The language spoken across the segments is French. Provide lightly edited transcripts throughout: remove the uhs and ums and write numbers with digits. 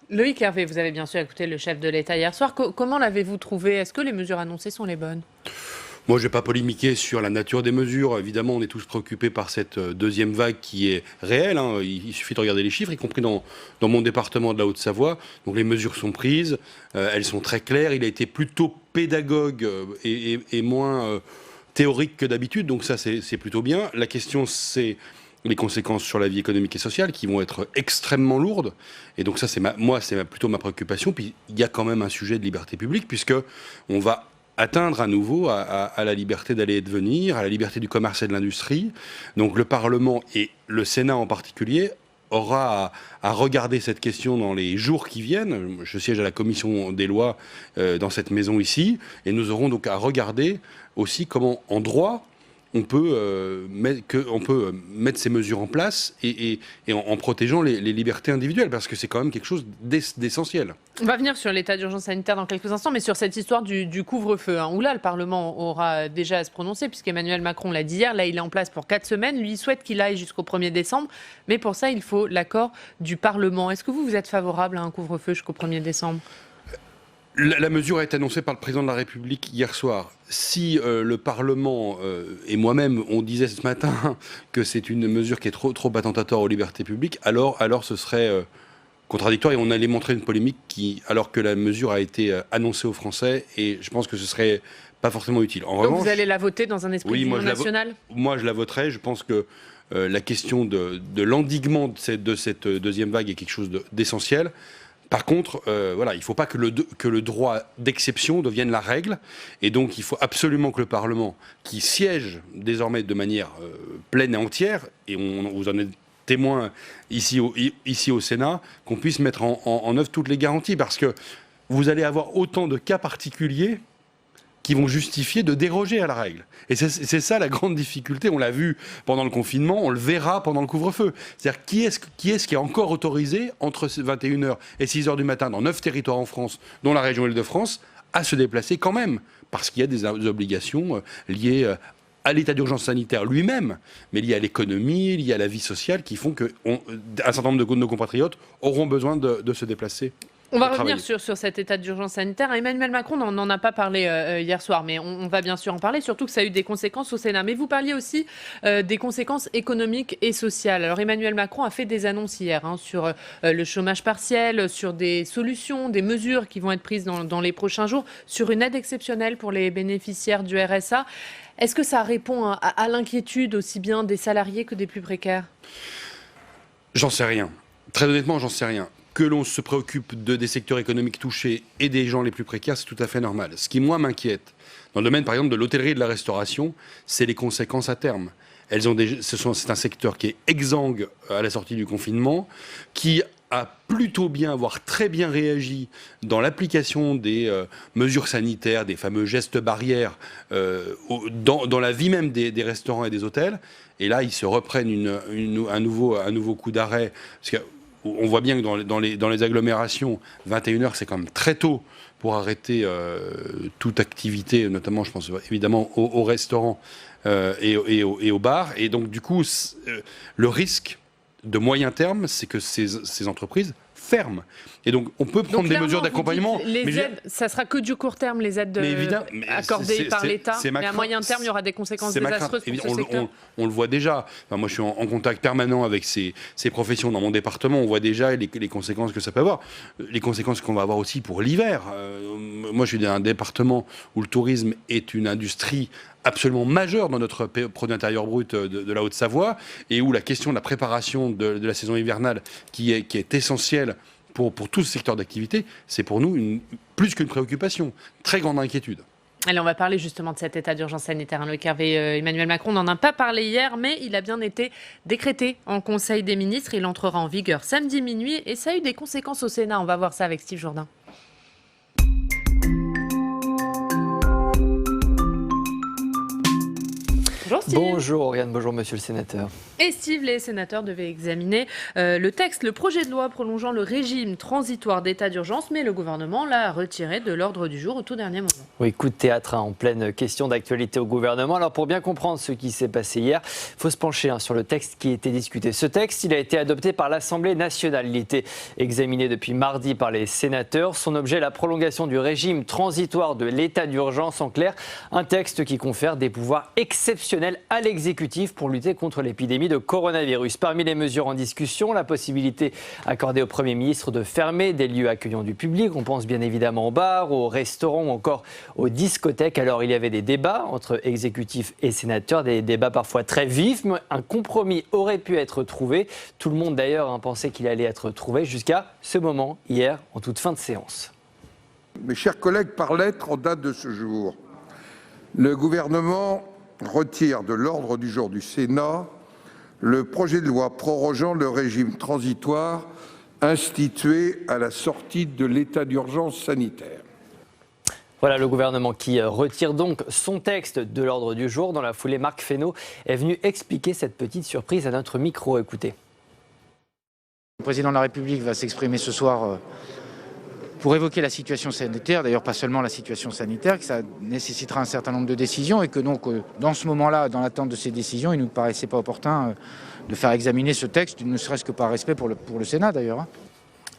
Loïc Hervé, vous avez bien sûr écouté le chef de l'État hier soir. Comment l'avez-vous trouvé? Est-ce que les mesures annoncées sont les bonnes? Moi, je ne vais pas polémiquer sur la nature des mesures. Évidemment, on est tous préoccupés par cette deuxième vague qui est réelle. Il suffit de regarder les chiffres, y compris dans mon département de la Haute-Savoie. Donc les mesures sont prises, elles sont très claires. Il a été plutôt pédagogue et moins théorique que d'habitude. Donc ça, c'est plutôt bien. La question, c'est les conséquences sur la vie économique et sociale qui vont être extrêmement lourdes. Et donc ça, c'est plutôt ma préoccupation. Puis il y a quand même un sujet de liberté publique, puisque on va atteindre à nouveau à la liberté d'aller et de venir, à la liberté du commerce et de l'industrie. Donc le Parlement et le Sénat en particulier aura à regarder cette question dans les jours qui viennent. Je siège à la commission des lois dans cette maison ici, et nous aurons donc à regarder aussi comment en droit on peut mettre ces mesures en place et en protégeant les libertés individuelles, parce que c'est quand même quelque chose d'essentiel. On va venir sur l'état d'urgence sanitaire dans quelques instants, mais sur cette histoire du couvre-feu, où là, le Parlement aura déjà à se prononcer, puisqu'Emmanuel Macron l'a dit hier, là, il est en place pour 4 semaines. Lui, il souhaite qu'il aille jusqu'au 1er décembre, mais pour ça, il faut l'accord du Parlement. Est-ce que vous êtes favorable à un couvre-feu jusqu'au 1er décembre ? La mesure a été annoncée par le président de la République hier soir. Si le Parlement et moi-même, on disait ce matin que c'est une mesure qui est trop attentatoire aux libertés publiques, alors ce serait contradictoire et on allait montrer une polémique alors que la mesure a été annoncée aux Français, et je pense que ce serait pas forcément utile. En revanche, vous allez la voter dans un esprit d'union nationale ? Moi, je la voterai. Je pense que la question de l'endiguement de cette deuxième vague est quelque chose d'essentiel. Par contre, il ne faut pas que le droit d'exception devienne la règle. Et donc, il faut absolument que le Parlement, qui siège désormais de manière pleine et entière, et vous en êtes témoin ici au Sénat, qu'on puisse mettre en œuvre toutes les garanties. Parce que vous allez avoir autant de cas particuliers qui vont justifier de déroger à la règle. Et c'est ça la grande difficulté. On l'a vu pendant le confinement, on le verra pendant le couvre-feu. C'est-à-dire qui est-ce qui est encore autorisé entre 21h et 6h du matin dans 9 territoires en France, dont la région Île-de-France, à se déplacer quand même, parce qu'il y a des obligations liées à l'état d'urgence sanitaire lui-même, mais liées à l'économie, liées à la vie sociale, qui font qu'un certain nombre de nos compatriotes auront besoin de se déplacer. On va revenir sur cet état d'urgence sanitaire. Emmanuel Macron n'en a pas parlé hier soir, mais on va bien sûr en parler, surtout que ça a eu des conséquences au Sénat. Mais vous parliez aussi des conséquences économiques et sociales. Alors Emmanuel Macron a fait des annonces hier sur le chômage partiel, sur des solutions, des mesures qui vont être prises dans les prochains jours, sur une aide exceptionnelle pour les bénéficiaires du RSA. Est-ce que ça répond à l'inquiétude aussi bien des salariés que des plus précaires ? J'en sais rien. Très honnêtement, j'en sais rien. Que l'on se préoccupe des secteurs économiques touchés et des gens les plus précaires, c'est tout à fait normal. Ce qui, moi, m'inquiète, dans le domaine, par exemple, de l'hôtellerie et de la restauration, c'est les conséquences à terme. C'est un secteur qui est exsangue à la sortie du confinement, qui a plutôt bien, voire très bien réagi dans l'application des mesures sanitaires, des fameux gestes barrières, dans la vie même des restaurants et des hôtels. Et là, ils se reprennent un nouveau coup d'arrêt. Parce que on voit bien que dans les agglomérations, 21h, c'est quand même très tôt pour arrêter toute activité, notamment, je pense évidemment aux restaurants et aux bars. Et donc, du coup, le risque de moyen terme, c'est que ces entreprises ferment. Et donc, on peut prendre des mesures d'accompagnement. Les aides, ça sera que du court terme, les aides accordées par l'État. Mais à moyen terme, il y aura des conséquences désastreuses pour ce secteur. On le voit déjà. Enfin, moi, je suis en contact permanent avec ces professions dans mon département. On voit déjà les conséquences que ça peut avoir. Les conséquences qu'on va avoir aussi pour l'hiver. Moi, je suis dans un département où le tourisme est une industrie absolument majeure dans notre produit intérieur brut de la Haute-Savoie, et où la question de la préparation de la saison hivernale, qui est essentielle pour tout ce secteur d'activité, c'est pour nous plus qu'une préoccupation, très grande inquiétude. Allez, on va parler justement de cet état d'urgence sanitaire. Loïc Hervé, Emmanuel Macron n'en a pas parlé hier, mais il a bien été décrété en Conseil des ministres. Il entrera en vigueur samedi minuit et ça a eu des conséquences au Sénat. On va voir ça avec Steve Jourdain. Bonjour Steve. Bonjour Oriane, bonjour monsieur le sénateur. Et Steve, les sénateurs devaient examiner le projet de loi prolongeant le régime transitoire d'état d'urgence, mais le gouvernement l'a retiré de l'ordre du jour au tout dernier moment. Oui, coup de théâtre en pleine question d'actualité au gouvernement. Alors pour bien comprendre ce qui s'est passé hier, il faut se pencher sur le texte qui était discuté. Ce texte, il a été adopté par l'Assemblée nationale. Il était examiné depuis mardi par les sénateurs. Son objet, la prolongation du régime transitoire de l'état d'urgence. En clair, un texte qui confère des pouvoirs exceptionnels à l'exécutif pour lutter contre l'épidémie de coronavirus. Parmi les mesures en discussion, la possibilité accordée au Premier ministre de fermer des lieux accueillant du public. On pense bien évidemment aux bars, aux restaurants ou encore aux discothèques. Alors il y avait des débats entre exécutifs et sénateurs, des débats parfois très vifs, mais un compromis aurait pu être trouvé. Tout le monde d'ailleurs pensait qu'il allait être trouvé jusqu'à ce moment, hier, en toute fin de séance. Mes chers collègues, par lettre en date de ce jour, le gouvernement retire de l'ordre du jour du Sénat le projet de loi prorogeant le régime transitoire institué à la sortie de l'état d'urgence sanitaire. Voilà le gouvernement qui retire donc son texte de l'ordre du jour. Dans la foulée, Marc Fesneau est venu expliquer cette petite surprise à notre micro. Écoutez. Le président de la République va s'exprimer ce soir pour évoquer la situation sanitaire, d'ailleurs pas seulement la situation sanitaire, que ça nécessitera un certain nombre de décisions et que donc dans ce moment-là, dans l'attente de ces décisions, il ne nous paraissait pas opportun de faire examiner ce texte, ne serait-ce que par respect pour le Sénat d'ailleurs.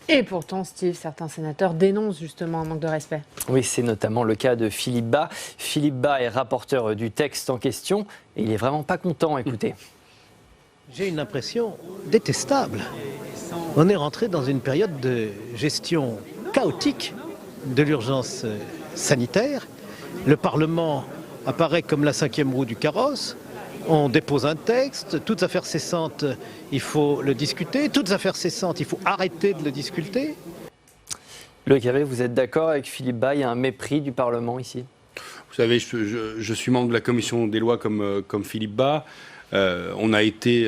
Et pourtant, Steve, certains sénateurs dénoncent justement un manque de respect. Oui, c'est notamment le cas de Philippe Bas. Philippe Bas est rapporteur du texte en question et il n'est vraiment pas content. Écoutez. J'ai une impression détestable. On est rentré dans une période de gestion chaotique de l'urgence sanitaire. Le Parlement apparaît comme la cinquième roue du carrosse. On dépose un texte, toutes affaires cessantes, il faut le discuter. Toutes affaires cessantes, il faut arrêter de le discuter. Loïc Hervé, vous êtes d'accord avec Philippe Bas? Il y a un mépris du Parlement ici? Vous savez, je suis membre de la commission des lois comme Philippe Bas. On a été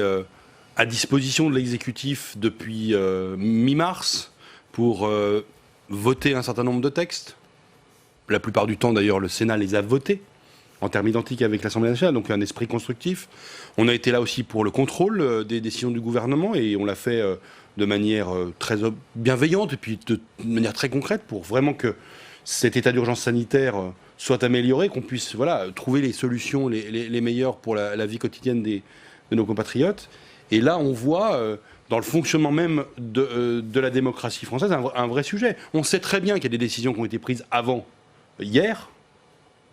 à disposition de l'exécutif depuis mi-mars pour voter un certain nombre de textes. La plupart du temps, d'ailleurs, le Sénat les a votés en termes identiques avec l'Assemblée nationale, donc un esprit constructif. On a été là aussi pour le contrôle des décisions du gouvernement et on l'a fait de manière très bienveillante et puis de manière très concrète pour vraiment que cet état d'urgence sanitaire soit amélioré, qu'on puisse trouver les solutions les meilleures pour la vie quotidienne de nos compatriotes. Et là, on voit dans le fonctionnement même de la démocratie française un vrai sujet. On sait très bien qu'il y a des décisions qui ont été prises avant hier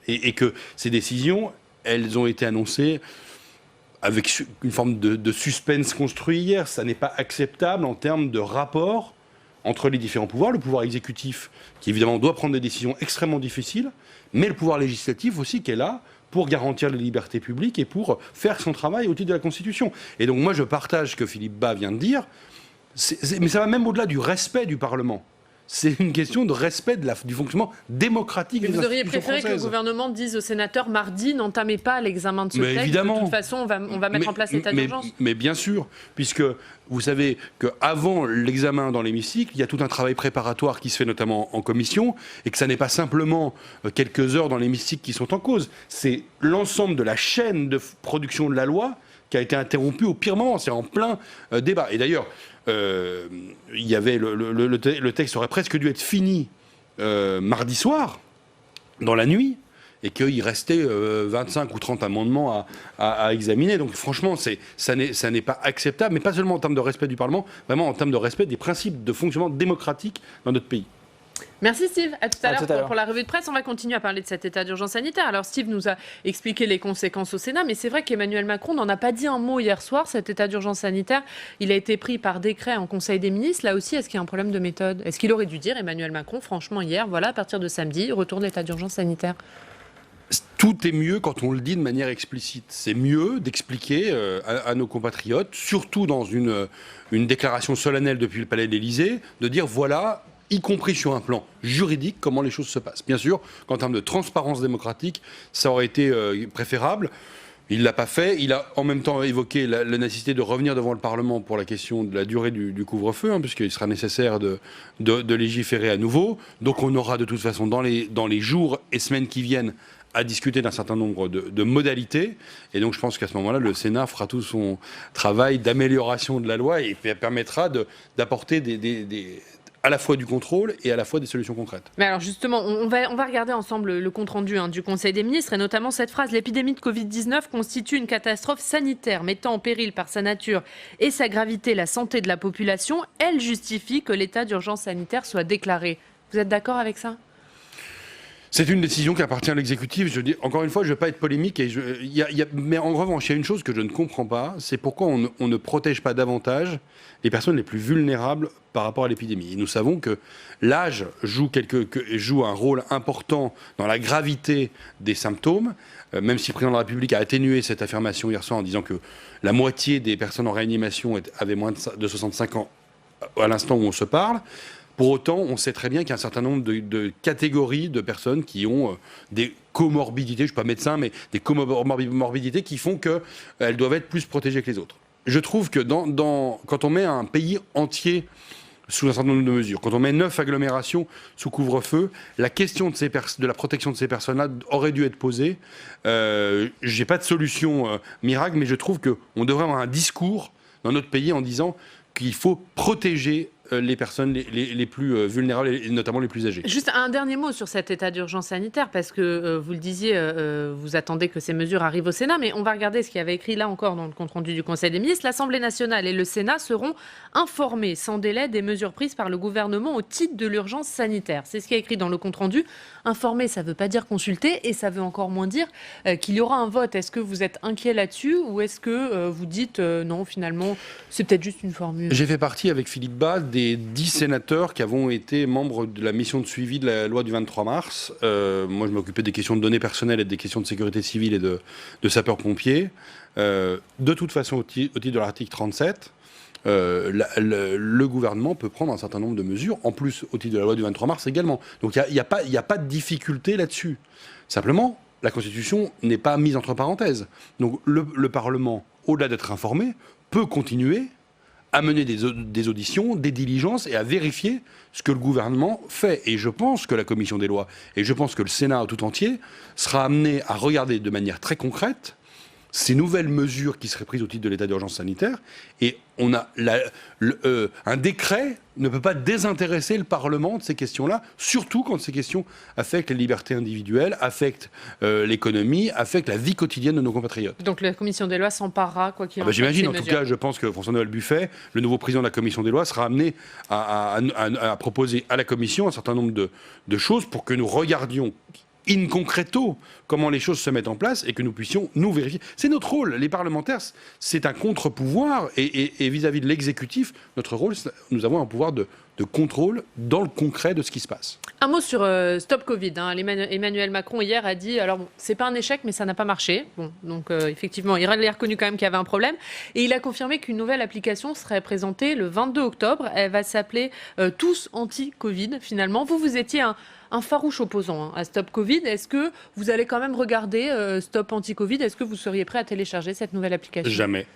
et que ces décisions, elles ont été annoncées avec une forme de suspense construit hier. Ça n'est pas acceptable en termes de rapport entre les différents pouvoirs. Le pouvoir exécutif, qui évidemment doit prendre des décisions extrêmement difficiles, mais le pouvoir législatif aussi qui est là pour garantir les libertés publiques et pour faire son travail au titre de la Constitution. Et donc moi je partage ce que Philippe Bas vient de dire, mais ça va même au-delà du respect du Parlement. C'est une question de respect du fonctionnement démocratique des institutions françaises. Vous auriez préféré que le gouvernement dise aux sénateurs mardi, n'entamez pas l'examen de ce texte. Évidemment. De toute façon, on va mettre en place l'état d'urgence. Mais bien sûr, puisque vous savez qu'avant l'examen dans l'hémicycle, il y a tout un travail préparatoire qui se fait notamment en commission, et que ça n'est pas simplement quelques heures dans l'hémicycle qui sont en cause. C'est l'ensemble de la chaîne de production de la loi qui a été interrompue au pire moment. C'est en plein débat. Et d'ailleurs, il y avait le texte aurait presque dû être fini mardi soir, dans la nuit, et qu'il restait 25 ou 30 amendements à examiner. Donc franchement, ça n'est pas acceptable, mais pas seulement en termes de respect du Parlement, vraiment en termes de respect des principes de fonctionnement démocratique dans notre pays. Merci Steve. À tout à l'heure pour la revue de presse. On va continuer à parler de cet état d'urgence sanitaire. Alors Steve nous a expliqué les conséquences au Sénat, mais c'est vrai qu'Emmanuel Macron n'en a pas dit un mot hier soir. Cet état d'urgence sanitaire, il a été pris par décret en Conseil des ministres. Là aussi, est-ce qu'il y a un problème de méthode? Est-ce qu'il aurait dû dire, Emmanuel Macron, franchement hier, voilà, à partir de samedi, retour de l'état d'urgence sanitaire? Tout est mieux quand on le dit de manière explicite. C'est mieux d'expliquer à nos compatriotes, surtout dans une déclaration solennelle depuis le Palais de l'Élysée, de dire voilà, y compris sur un plan juridique, comment les choses se passent. Bien sûr qu'en termes de transparence démocratique, ça aurait été préférable. Il ne l'a pas fait. Il a en même temps évoqué la nécessité de revenir devant le Parlement pour la question de la durée du couvre-feu, puisqu'il sera nécessaire de légiférer à nouveau. Donc on aura de toute façon dans les jours et semaines qui viennent à discuter d'un certain nombre de modalités. Et donc je pense qu'à ce moment-là, le Sénat fera tout son travail d'amélioration de la loi et permettra d'apporter à la fois du contrôle et à la fois des solutions concrètes. Mais alors justement, on va regarder ensemble le compte-rendu du Conseil des ministres et notamment cette phrase: l'épidémie de Covid-19 constitue une catastrophe sanitaire mettant en péril par sa nature et sa gravité la santé de la population. Elle justifie que l'état d'urgence sanitaire soit déclaré. Vous êtes d'accord avec ça ? C'est une décision qui appartient à l'exécutif. Je dis, encore une fois, je ne vais pas être polémique. Mais en revanche, il y a une chose que je ne comprends pas, c'est pourquoi on ne protège pas davantage les personnes les plus vulnérables par rapport à l'épidémie. Et nous savons que l'âge joue un rôle important dans la gravité des symptômes, même si le président de la République a atténué cette affirmation hier soir en disant que la moitié des personnes en réanimation avaient moins de 65 ans à l'instant où on se parle. Pour autant, on sait très bien qu'il y a un certain nombre de catégories de personnes qui ont des comorbidités, je ne suis pas médecin, mais des comorbidités qui font qu'elles doivent être plus protégées que les autres. Je trouve que quand on met un pays entier sous un certain nombre de mesures, quand on met 9 agglomérations sous couvre-feu, la question de la protection de ces personnes-là aurait dû être posée. Je n'ai pas de solution miracle, mais je trouve qu'on devrait avoir un discours dans notre pays en disant qu'il faut protéger les personnes les plus vulnérables et notamment les plus âgées. Juste un dernier mot sur cet état d'urgence sanitaire, parce que vous le disiez, vous attendez que ces mesures arrivent au Sénat, mais on va regarder ce qu'il y avait écrit là encore dans le compte-rendu du Conseil des ministres. L'Assemblée nationale et le Sénat seront informés sans délai des mesures prises par le gouvernement au titre de l'urgence sanitaire. C'est ce qui est écrit dans le compte-rendu. Informer, ça ne veut pas dire consulter, et ça veut encore moins dire qu'il y aura un vote. Est-ce que vous êtes inquiet là-dessus, ou est-ce que vous dites non, finalement, c'est peut-être juste une formule ? J'ai fait partie avec Philippe Bas des 10 sénateurs qui avons été membres de la mission de suivi de la loi du 23 mars. Moi, je m'occupais des questions de données personnelles et des questions de sécurité civile et de sapeurs-pompiers. De toute façon, au titre de l'article 37, le gouvernement peut prendre un certain nombre de mesures, en plus au titre de la loi du 23 mars également. Donc il n'y a pas de difficulté là-dessus. Simplement, la Constitution n'est pas mise entre parenthèses. Donc le Parlement, au-delà d'être informé, peut continuer à mener des auditions, des diligences et à vérifier ce que le gouvernement fait. Et je pense que la Commission des lois, et je pense que le Sénat tout entier, sera amené à regarder de manière très concrète ces nouvelles mesures qui seraient prises au titre de l'état d'urgence sanitaire. Et on a un décret ne peut pas désintéresser le Parlement de ces questions-là, surtout quand ces questions affectent les libertés individuelles, affectent l'économie, affectent la vie quotidienne de nos compatriotes. Donc la Commission des lois s'emparera, quoi qu'il en soit. J'imagine, en tout cas, je pense que François-Noël Buffet, le nouveau président de la Commission des lois, sera amené à proposer à la Commission un certain nombre de choses pour que nous regardions in concreto comment les choses se mettent en place et que nous puissions nous vérifier. C'est notre rôle. Les parlementaires, c'est un contre-pouvoir et vis-à-vis de l'exécutif, notre rôle, nous avons un pouvoir de contrôle dans le concret de ce qui se passe. Un mot sur Stop Covid. Emmanuel Macron hier a dit, alors bon, c'est pas un échec, mais ça n'a pas marché. Bon, donc effectivement, il a reconnu quand même qu'il y avait un problème. Et il a confirmé qu'une nouvelle application serait présentée le 22 octobre. Elle va s'appeler Tous Anti-Covid. Finalement, vous étiez un farouche opposant à Stop Covid. Est-ce que vous allez quand même regarder Stop Anti-Covid ? Est-ce que vous seriez prêt à télécharger cette nouvelle application ? Jamais.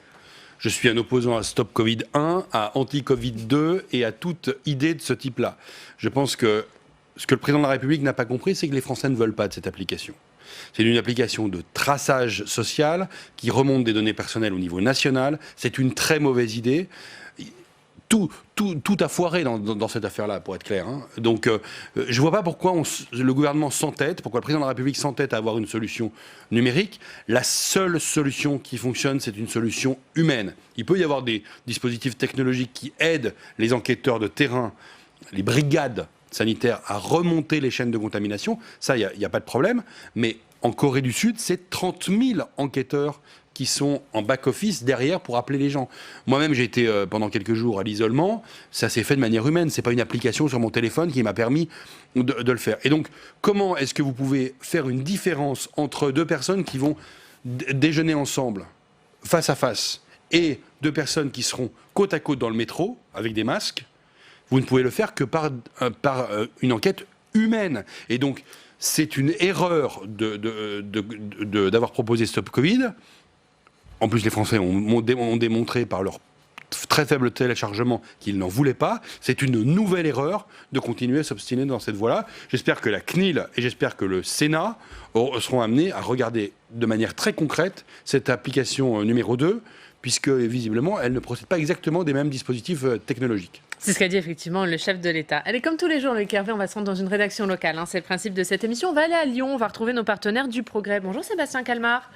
Je suis un opposant à Stop Covid 1, à Anti-Covid 2 et à toute idée de ce type-là. Je pense que ce que le président de la République n'a pas compris, c'est que les Français ne veulent pas de cette application. C'est une application de traçage social qui remonte des données personnelles au niveau national. C'est une très mauvaise idée. Tout a foiré dans cette affaire-là, pour être clair. Donc, je ne vois pas pourquoi le gouvernement s'entête, pourquoi le président de la République s'entête à avoir une solution numérique. La seule solution qui fonctionne, c'est une solution humaine. Il peut y avoir des dispositifs technologiques qui aident les enquêteurs de terrain, les brigades sanitaires à remonter les chaînes de contamination. Ça, il n'y a pas de problème. Mais en Corée du Sud, c'est 30 000 enquêteurs qui sont en back-office derrière pour appeler les gens. Moi-même, j'ai été pendant quelques jours à l'isolement. Ça s'est fait de manière humaine. Ce n'est pas une application sur mon téléphone qui m'a permis de le faire. Et donc, comment est-ce que vous pouvez faire une différence entre deux personnes qui vont déjeuner ensemble, face à face, et deux personnes qui seront côte à côte dans le métro, avec des masques? Vous ne pouvez le faire que par une enquête humaine. Et donc, c'est une erreur d'avoir proposé Stop Covid. En plus, les Français ont démontré par leur très faible téléchargement qu'ils n'en voulaient pas. C'est une nouvelle erreur de continuer à s'obstiner dans cette voie-là. J'espère que la CNIL et j'espère que le Sénat seront amenés à regarder de manière très concrète cette application numéro 2, puisque visiblement, elle ne procède pas exactement des mêmes dispositifs technologiques. C'est ce qu'a dit effectivement le chef de l'État. Allez, comme tous les jours, Loïc Hervé, on va se rendre dans une rédaction locale. C'est le principe de cette émission. On va aller à Lyon, on va retrouver nos partenaires du Progrès. Bonjour Sébastien Calmar.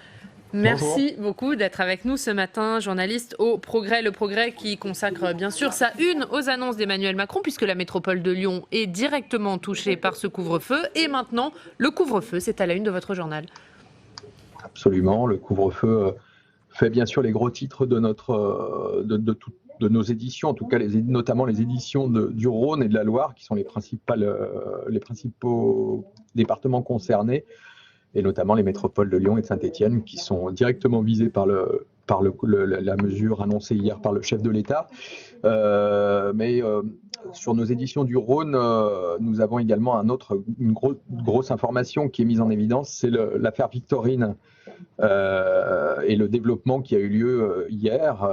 Merci beaucoup d'être avec nous ce matin, journaliste au Progrès. Le Progrès qui consacre bien sûr sa une aux annonces d'Emmanuel Macron, puisque la métropole de Lyon est directement touchée par ce couvre-feu. Et maintenant, le couvre-feu, c'est à la une de votre journal. Absolument, le couvre-feu fait bien sûr les gros titres de de nos éditions, en tout cas notamment les éditions du Rhône et de la Loire, qui sont les principaux départements concernés, et notamment les métropoles de Lyon et de Saint-Étienne, qui sont directement visées par la mesure annoncée hier par le chef de l'État. Mais sur nos éditions du Rhône, nous avons également une grosse information qui est mise en évidence, c'est l'affaire Victorine et le développement qui a eu lieu hier.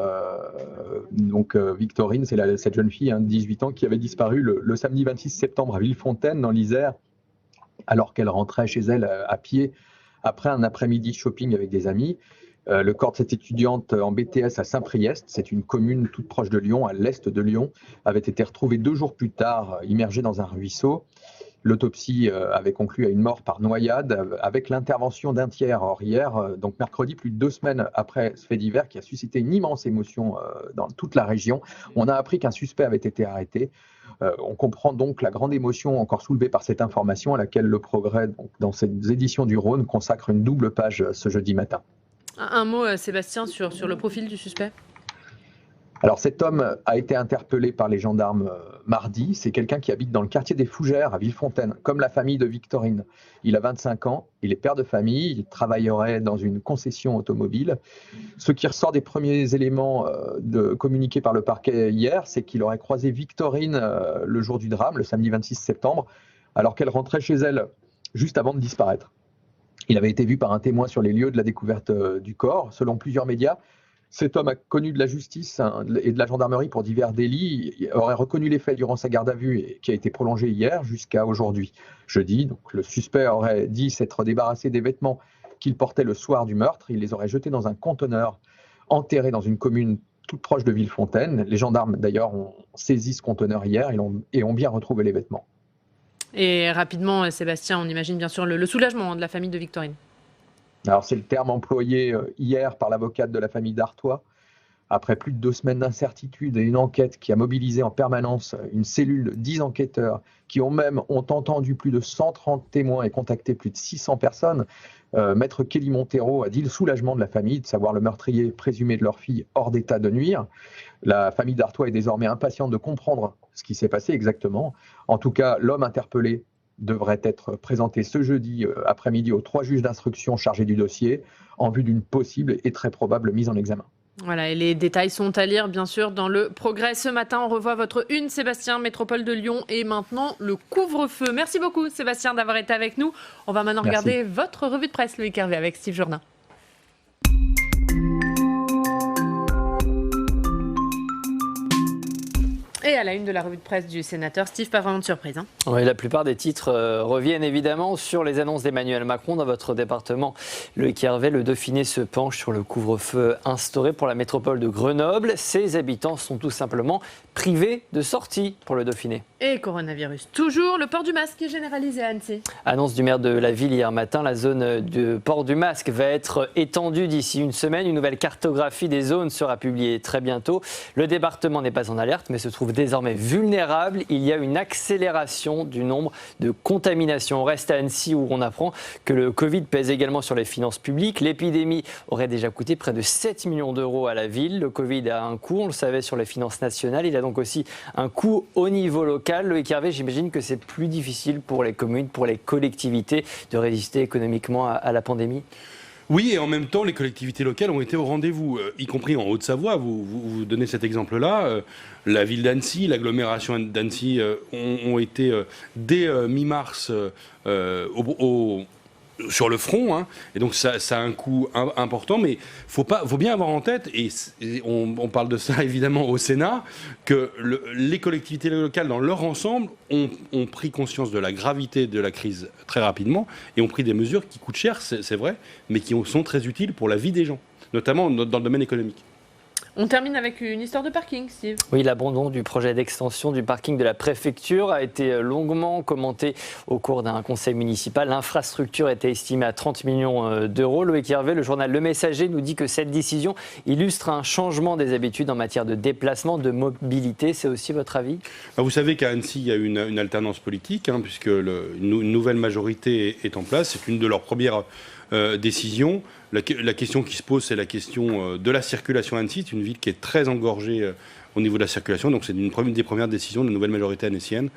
Victorine, c'est cette jeune fille de 18 ans qui avait disparu le samedi 26 septembre à Villefontaine, dans l'Isère, alors qu'elle rentrait chez elle à pied après un après-midi shopping avec des amis. Le corps de cette étudiante en BTS à Saint-Priest, c'est une commune toute proche de Lyon, à l'est de Lyon, avait été retrouvée 2 jours plus tard, immergée dans un ruisseau. L'autopsie avait conclu à une mort par noyade avec l'intervention d'un tiers. Or hier, donc mercredi, plus de 2 semaines après ce fait divers qui a suscité une immense émotion dans toute la région, on a appris qu'un suspect avait été arrêté. On comprend donc la grande émotion encore soulevée par cette information à laquelle le Progrès, donc, dans ces éditions du Rhône, consacre une double page ce jeudi matin. Un mot, Sébastien, sur le profil du suspect. Alors cet homme a été interpellé par les gendarmes mardi. C'est quelqu'un qui habite dans le quartier des Fougères à Villefontaine, comme la famille de Victorine. Il a 25 ans, il est père de famille, il travaillerait dans une concession automobile. Ce qui ressort des premiers éléments communiqués par le parquet hier, c'est qu'il aurait croisé Victorine le jour du drame, le samedi 26 septembre, alors qu'elle rentrait chez elle juste avant de disparaître. Il avait été vu par un témoin sur les lieux de la découverte du corps. Selon plusieurs médias, cet homme a connu de la justice et de la gendarmerie pour divers délits. Il aurait reconnu les faits durant sa garde à vue et qui a été prolongée hier jusqu'à aujourd'hui, jeudi. Donc, le suspect aurait dit s'être débarrassé des vêtements qu'il portait le soir du meurtre. Il les aurait jetés dans un conteneur enterré dans une commune toute proche de Villefontaine. Les gendarmes, d'ailleurs, ont saisi ce conteneur hier et ont bien retrouvé les vêtements. Et rapidement, Sébastien, on imagine bien sûr le soulagement de la famille de Victorine. Alors c'est le terme employé hier par l'avocate de la famille d'Artois. Après plus de 2 semaines d'incertitude et une enquête qui a mobilisé en permanence une cellule de 10 enquêteurs qui ont entendu plus de 130 témoins et contacté plus de 600 personnes, Maître Kelly Montero a dit le soulagement de la famille de savoir le meurtrier présumé de leur fille hors d'état de nuire. La famille d'Artois est désormais impatiente de comprendre ce qui s'est passé exactement. En tout cas, l'homme interpellé devrait être présenté ce jeudi après-midi aux 3 juges d'instruction chargés du dossier en vue d'une possible et très probable mise en examen. Voilà, et les détails sont à lire bien sûr dans le Progrès. Ce matin, on revoit votre une, Sébastien, métropole de Lyon, et maintenant le couvre-feu. Merci beaucoup Sébastien d'avoir été avec nous. On va maintenant regarder votre revue de presse, Loïc Hervé, avec Steve Jourdain. Et à la une de la revue de presse du sénateur, Steve, pas vraiment de surprise. Oui, la plupart des titres reviennent évidemment sur les annonces d'Emmanuel Macron dans votre département. Loïc Hervé, le Dauphiné se penche sur le couvre-feu instauré pour la métropole de Grenoble. Ses habitants sont tout simplement privés de sortie pour le Dauphiné. Et coronavirus toujours, le port du masque est généralisé à Annecy. Annonce du maire de la ville hier matin, la zone de port du masque va être étendue d'ici une semaine. Une nouvelle cartographie des zones sera publiée très bientôt. Le département n'est pas en alerte, mais se trouve désormais vulnérable. Il y a une accélération du nombre de contaminations. On reste à Annecy où on apprend que le Covid pèse également sur les finances publiques. L'épidémie aurait déjà coûté près de 7 millions d'euros à la ville. Le Covid a un coût, on le savait, sur les finances nationales. Il a donc aussi un coût au niveau local. Loïc Hervé, j'imagine que c'est plus difficile pour les communes, pour les collectivités de résister économiquement à la pandémie. Oui, et en même temps, les collectivités locales ont été au rendez-vous, y compris en Haute-Savoie. Vous donnez cet exemple-là. La ville d'Annecy, l'agglomération d'Annecy ont été dès mi-mars sur le front, hein, et donc ça a un coût important, mais faut bien avoir en tête, et on parle de ça évidemment au Sénat, que les collectivités locales dans leur ensemble ont pris conscience de la gravité de la crise très rapidement, et ont pris des mesures qui coûtent cher, c'est vrai, mais qui sont très utiles pour la vie des gens, notamment dans le domaine économique. On termine avec une histoire de parking, Steve. Oui, l'abandon du projet d'extension du parking de la préfecture a été longuement commenté au cours d'un conseil municipal. L'infrastructure était estimée à 30 millions d'euros. Loïc Hervé, le journal Le Messager, nous dit que cette décision illustre un changement des habitudes en matière de déplacement, de mobilité. C'est aussi votre avis ? Vous savez qu'à Annecy, il y a une alternance politique, hein, puisque une nouvelle majorité est en place. C'est une de leurs premières décisions. La question qui se pose, c'est la question de la circulation à Annecy. C'est une ville qui est très engorgée au niveau de la circulation. Donc c'est une des premières décisions de la nouvelle majorité annécienne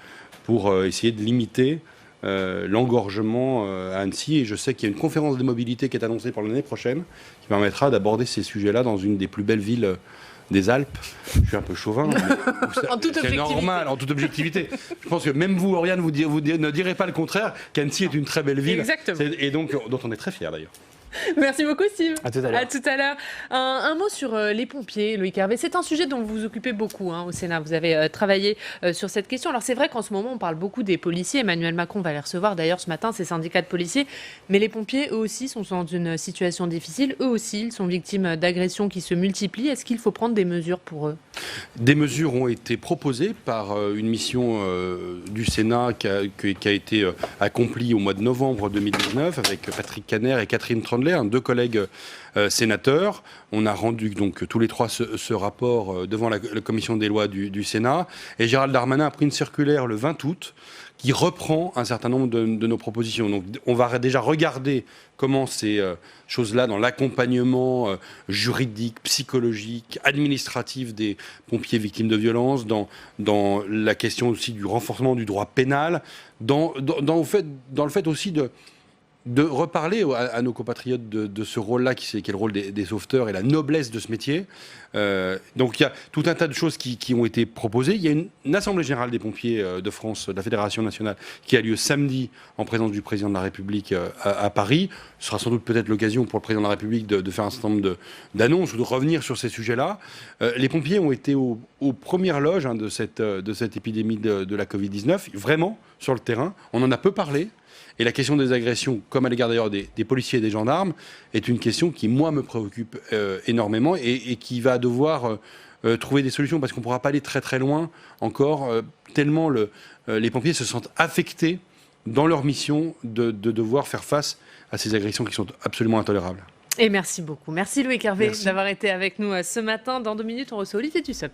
pour essayer de limiter l'engorgement à Annecy. Et je sais qu'il y a une conférence des mobilités qui est annoncée pour l'année prochaine qui permettra d'aborder ces sujets-là dans une des plus belles villes des Alpes. Je suis un peu chauvin. C'est normal, en toute objectivité. Je pense que même vous, Oriane, vous ne direz pas le contraire, qu'Annecy est une très belle ville. Exactement. Et donc, dont on est très fiers d'ailleurs. Merci beaucoup, Steve. À tout à l'heure. À tout à l'heure. Un mot sur les pompiers, Loïc Hervé. C'est un sujet dont vous vous occupez beaucoup au Sénat. Vous avez travaillé sur cette question. Alors c'est vrai qu'en ce moment, on parle beaucoup des policiers. Emmanuel Macron va les recevoir d'ailleurs ce matin, ces syndicats de policiers. Mais les pompiers, eux aussi, sont dans une situation difficile. Eux aussi, ils sont victimes d'agressions qui se multiplient. Est-ce qu'il faut prendre des mesures pour eux ? Des mesures ont été proposées par une mission du Sénat qui a été accomplie au mois de novembre 2019 avec Patrick Kanner et Catherine Troendler, deux collègues sénateurs. On a rendu donc tous les trois ce rapport devant la commission des lois du Sénat. Et Gérald Darmanin a pris une circulaire le 20 août qui reprend un certain nombre de nos propositions. Donc on va déjà regarder comment ces choses-là, dans l'accompagnement juridique, psychologique, administratif des pompiers victimes de violences, dans la question aussi du renforcement du droit pénal, dans le fait aussi de reparler à nos compatriotes de ce rôle-là, qui est le rôle des sauveteurs et la noblesse de ce métier. Donc il y a tout un tas de choses qui ont été proposées. Il y a une assemblée générale des pompiers de France, de la Fédération nationale, qui a lieu samedi en présence du président de la République à Paris. Ce sera sans doute peut-être l'occasion pour le président de la République de faire un certain nombre d'annonces ou de revenir sur ces sujets-là. Les pompiers ont été aux premières loges de cette épidémie de la Covid-19, vraiment sur le terrain. On en a peu parlé. Et la question des agressions, comme à l'égard d'ailleurs des policiers et des gendarmes, est une question qui, moi, me préoccupe énormément et qui va devoir trouver des solutions, parce qu'on ne pourra pas aller très très loin encore, tellement les pompiers se sentent affectés dans leur mission de devoir faire face à ces agressions qui sont absolument intolérables. Et merci beaucoup. Merci Loïc Hervé Merci. d'avoir été avec nous ce matin. Dans 2 minutes, on reçoit Olivier Dussopt.